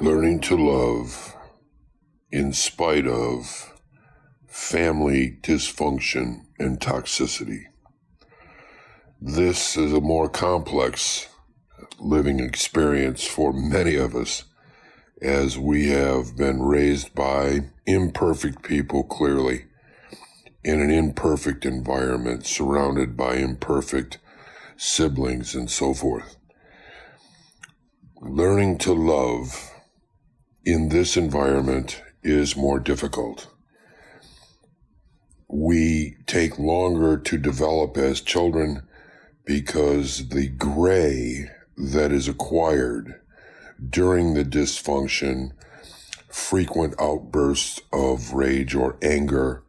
Learning to love in spite of family dysfunction and toxicity. This is a more complex living experience for many of us, as we have been raised by imperfect people, clearly, in an imperfect environment, surrounded by imperfect siblings and so forth. Learning to love in this environment is more difficult. We take longer to develop as children because the gray that is acquired during the dysfunction, frequent outbursts of rage or anger,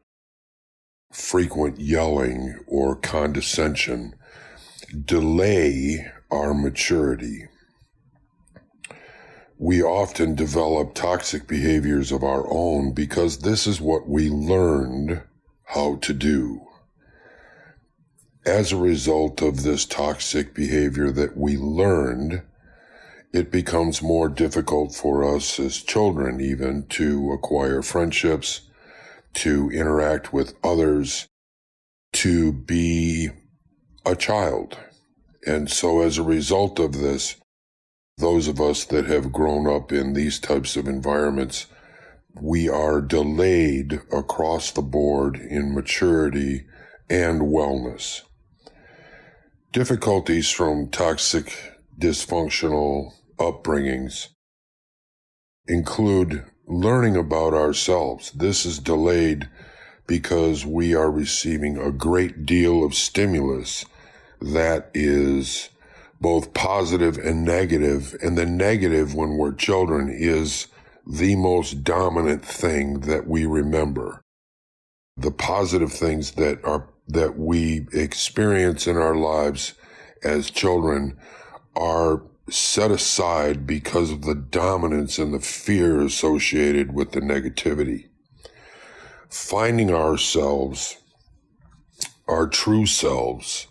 frequent yelling or condescension, delay our maturity. We often develop toxic behaviors of our own because this is what we learned how to do. As a result of this toxic behavior that we learned, it becomes more difficult for us as children even to acquire friendships, to interact with others, to be a child. And so as a result of this, those of us that have grown up in these types of environments, we are delayed across the board in maturity and wellness. Difficulties from toxic, dysfunctional upbringings include learning about ourselves. This is delayed because we are receiving a great deal of stimulus that is both positive and negative, and the negative when we're children is the most dominant thing that we remember. The positive things that we experience in our lives as children are set aside because of the dominance and the fear associated with the negativity. Finding ourselves, our true selves,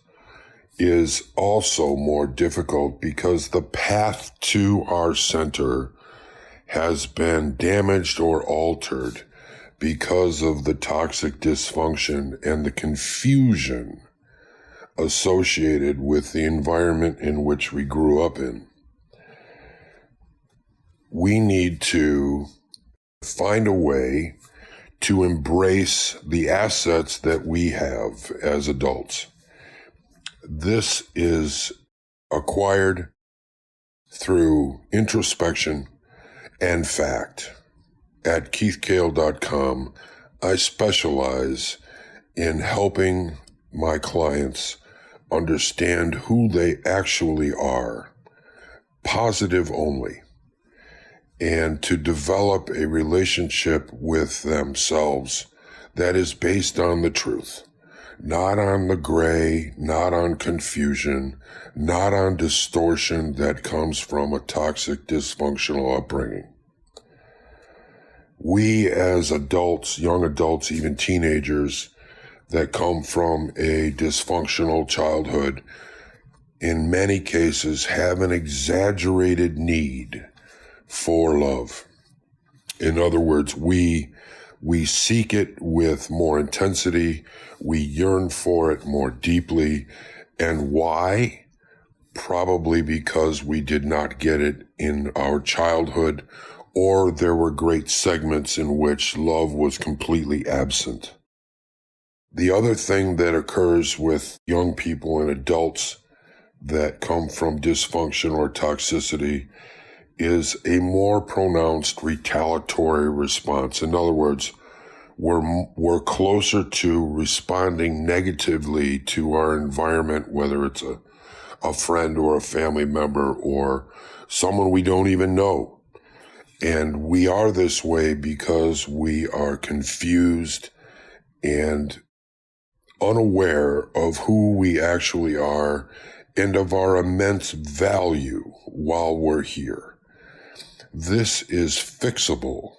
is also more difficult because the path to our center has been damaged or altered because of the toxic dysfunction and the confusion associated with the environment in which we grew up in. We need to find a way to embrace the assets that we have as adults. This is acquired through introspection and fact. At KeithKayle.com, I specialize in helping my clients understand who they actually are, positive only, and to develop a relationship with themselves that is based on the truth. Not on the gray, not on confusion, not on distortion that comes from a toxic, dysfunctional upbringing. We as adults, young adults, even teenagers that come from a dysfunctional childhood, in many cases have an exaggerated need for love. In other words, we seek it with more intensity, we yearn for it more deeply. And why? Probably because we did not get it in our childhood, or there were great segments in which love was completely absent. The other thing that occurs with young people and adults that come from dysfunction or toxicity is a more pronounced retaliatory response. In other words, we're closer to responding negatively to our environment, whether it's a friend or a family member or someone we don't even know. And we are this way because we are confused and unaware of who we actually are and of our immense value while we're here. This is fixable.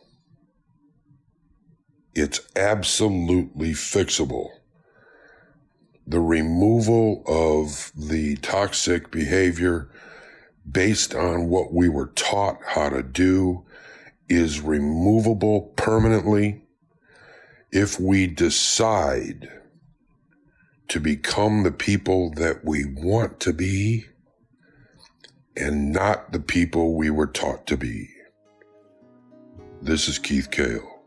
It's absolutely fixable. The removal of the toxic behavior based on what we were taught how to do is removable permanently if we decide to become the people that we want to be and not the people we were taught to be. This is Kayle.